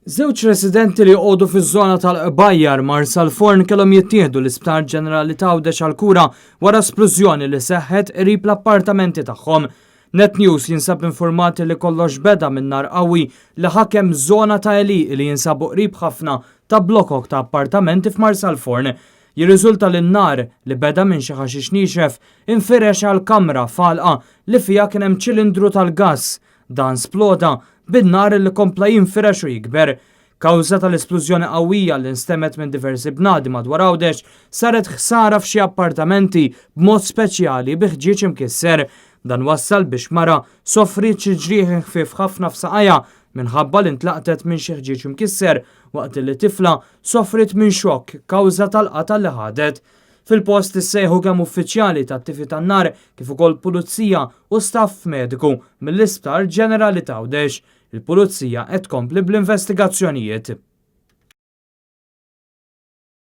Żewġ residenti li jqogħdu fiż-żona tal-Qbajjar Marsal Forn kellhom jittieħdu l-Isptar Ġenerali ta' Għawdex għall-kura wara splużjoni li seħħet qrib l-appartamenti tagħhom. Net News jinsab informati li kollox beda minn nar qawwi li ħakem żona ta' Eli li jinsabu qrib ħafna ta' blokok ta' appartamenti f'Marsal Forn. Jirriżulta li n-nar li beda minn xi ħaxix nixef infirex għal kamra falqa li fiha kien hemm ċilindru tal-gass. Dan sploda bin-nar li kompla jinfirex u jikber. Kawża tal-esplużjoni qawwija li nstemet minn diversi bnadi madwar Għawdex saret ħsara f'xi appartamenti b'mod speċjali bi ħġieġ imkisser. Dan wassal biex mara soffrit xi ġrieħ ħfief ħafna f'saqajja minħabba li ntlaqtet minn xi ħġieġ imkisser waqt li tifla soffrit minn xokk kawża tal-qata li ħadet. Fil-post issejħu kemm uffiċjali tat-tifi tan-nar kif ukoll pulizija u staff mediku mill-Isptar Ġenerali ta' Għawdex. Il-pulizija qed tkompli bl-investigazzjonijiet.